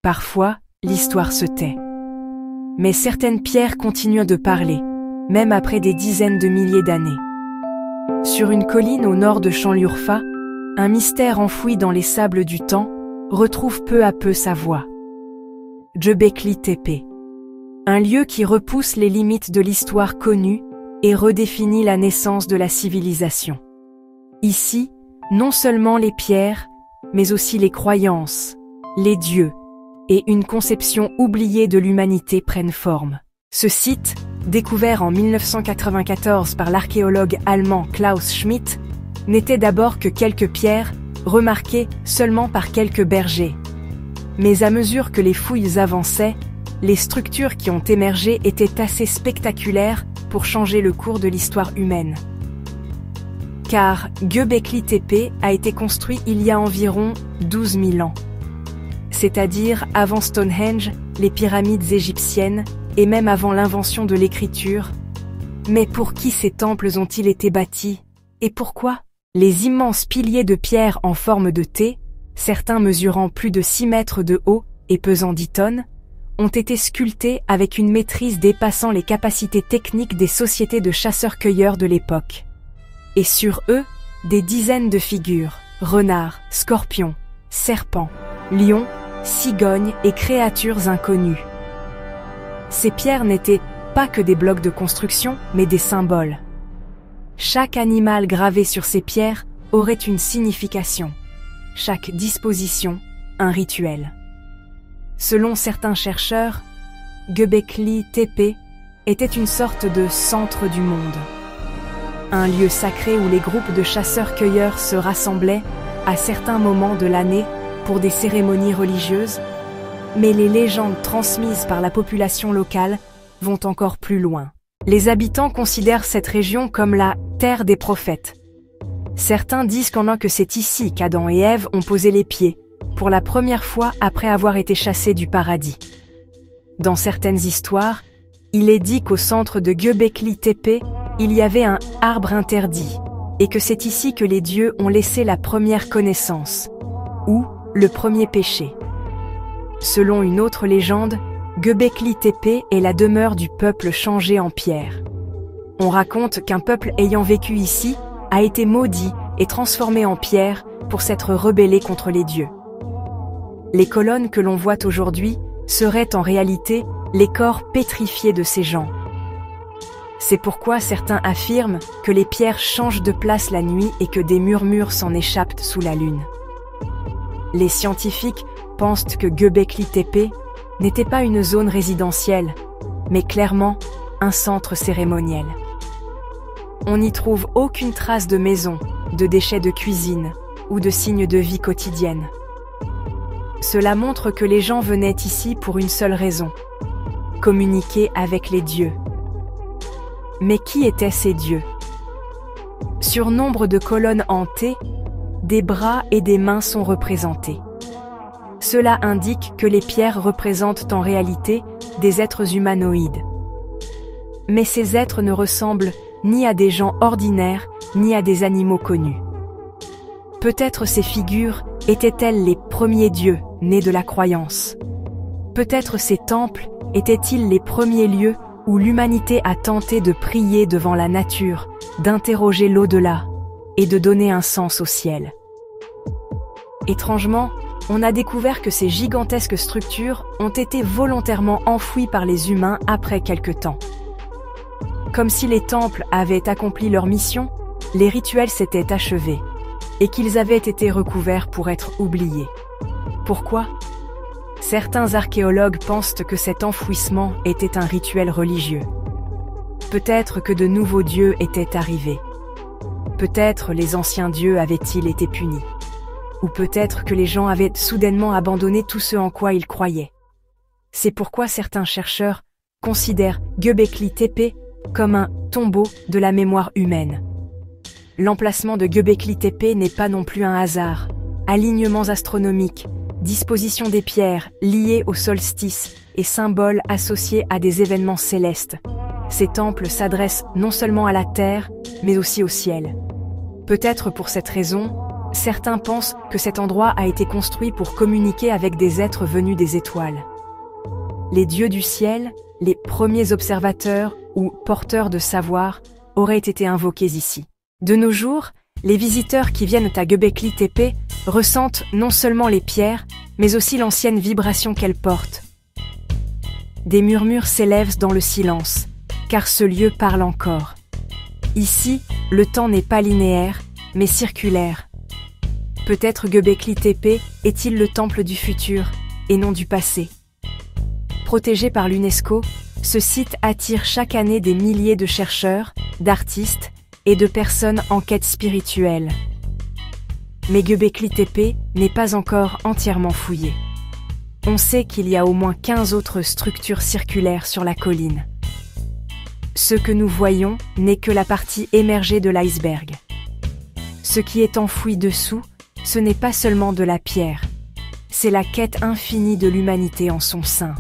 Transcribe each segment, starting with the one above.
Parfois, l'histoire se tait. Mais certaines pierres continuent de parler, même après des dizaines de milliers d'années. Sur une colline au nord de Şanlıurfa, un mystère enfoui dans les sables du temps retrouve peu à peu sa voix. Göbekli Tepe. Un lieu qui repousse les limites de l'histoire connue et redéfinit la naissance de la civilisation. Ici, non seulement les pierres, mais aussi les croyances, les dieux et une conception oubliée de l'humanité prennent forme. Ce site, découvert en 1994 par l'archéologue allemand Klaus Schmidt, n'était d'abord que quelques pierres, remarquées seulement par quelques bergers. Mais à mesure que les fouilles avançaient, les structures qui ont émergé étaient assez spectaculaires pour changer le cours de l'histoire humaine. Car Göbekli Tepe a été construit il y a environ 12 000 ans. C'est-à-dire avant Stonehenge, les pyramides égyptiennes, et même avant l'invention de l'écriture. Mais pour qui ces temples ont-ils été bâtis? Et pourquoi? Les immenses piliers de pierre en forme de T, certains mesurant plus de 6 mètres de haut et pesant 10 tonnes, ont été sculptés avec une maîtrise dépassant les capacités techniques des sociétés de chasseurs-cueilleurs de l'époque. Et sur eux, des dizaines de figures, renards, scorpions, serpents, lions, cigognes et créatures inconnues. Ces pierres n'étaient pas que des blocs de construction, mais des symboles. Chaque animal gravé sur ces pierres aurait une signification. Chaque disposition, un rituel. Selon certains chercheurs, Göbekli Tepe était une sorte de centre du monde. Un lieu sacré où les groupes de chasseurs-cueilleurs se rassemblaient à certains moments de l'année pour des cérémonies religieuses, mais les légendes transmises par la population locale vont encore plus loin. Les habitants considèrent cette région comme la terre des prophètes. Certains disent que c'est ici qu'Adam et Ève ont posé les pieds, pour la première fois après avoir été chassés du paradis. Dans certaines histoires, il est dit qu'au centre de Göbekli Tepe, il y avait un arbre interdit, et que c'est ici que les dieux ont laissé la première connaissance, ou le premier péché. Selon une autre légende, Göbekli Tepe est la demeure du peuple changé en pierre. On raconte qu'un peuple ayant vécu ici a été maudit et transformé en pierre pour s'être rebellé contre les dieux. Les colonnes que l'on voit aujourd'hui seraient en réalité les corps pétrifiés de ces gens. C'est pourquoi certains affirment que les pierres changent de place la nuit et que des murmures s'en échappent sous la lune. Les scientifiques pensent que Göbekli Tepe n'était pas une zone résidentielle, mais clairement un centre cérémoniel. On n'y trouve aucune trace de maison, de déchets de cuisine ou de signes de vie quotidienne. Cela montre que les gens venaient ici pour une seule raison, communiquer avec les dieux. Mais qui étaient ces dieux? Sur nombre de colonnes en T, des bras et des mains sont représentés. Cela indique que les pierres représentent en réalité des êtres humanoïdes. Mais ces êtres ne ressemblent ni à des gens ordinaires, ni à des animaux connus. Peut-être ces figures étaient-elles les premiers dieux nés de la croyance. Peut-être ces temples étaient-ils les premiers lieux où l'humanité a tenté de prier devant la nature, d'interroger l'au-delà et de donner un sens au ciel. Étrangement, on a découvert que ces gigantesques structures ont été volontairement enfouies par les humains après quelque temps. Comme si les temples avaient accompli leur mission, les rituels s'étaient achevés, et qu'ils avaient été recouverts pour être oubliés. Pourquoi? Certains archéologues pensent que cet enfouissement était un rituel religieux. Peut-être que de nouveaux dieux étaient arrivés. Peut-être les anciens dieux avaient-ils été punis. Ou peut-être que les gens avaient soudainement abandonné tout ce en quoi ils croyaient. C'est pourquoi certains chercheurs considèrent Göbekli Tepe comme un tombeau de la mémoire humaine. L'emplacement de Göbekli Tepe n'est pas non plus un hasard. Alignements astronomiques, disposition des pierres liées au solstice et symboles associés à des événements célestes. Ces temples s'adressent non seulement à la terre, mais aussi au ciel. Peut-être pour cette raison, Certains pensent que cet endroit a été construit pour communiquer avec des êtres venus des étoiles. Les dieux du ciel, les premiers observateurs ou porteurs de savoir, auraient été invoqués ici. De nos jours, les visiteurs qui viennent à Göbekli Tepe ressentent non seulement les pierres, mais aussi l'ancienne vibration qu'elles portent. Des murmures s'élèvent dans le silence, car ce lieu parle encore. Ici, le temps n'est pas linéaire, mais circulaire. Peut-être Göbekli Tepe est-il le temple du futur, et non du passé. Protégé par l'UNESCO, ce site attire chaque année des milliers de chercheurs, d'artistes et de personnes en quête spirituelle. Mais Göbekli Tepe n'est pas encore entièrement fouillé. On sait qu'il y a au moins 15 autres structures circulaires sur la colline. Ce que nous voyons n'est que la partie émergée de l'iceberg. Ce qui est enfoui dessous, ce n'est pas seulement de la pierre, c'est la quête infinie de l'humanité en son sein.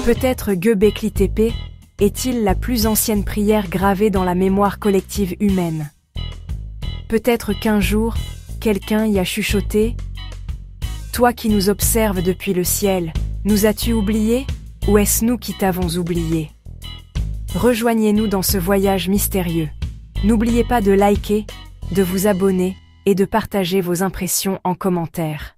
Peut-être Göbekli Tepe est-il la plus ancienne prière gravée dans la mémoire collective humaine. Peut-être qu'un jour, quelqu'un y a chuchoté « Toi qui nous observes depuis le ciel, nous as-tu oubliés, ou est-ce nous qui t'avons oublié ?» Rejoignez-nous dans ce voyage mystérieux. N'oubliez pas de liker, de vous abonner et de partager vos impressions en commentaire.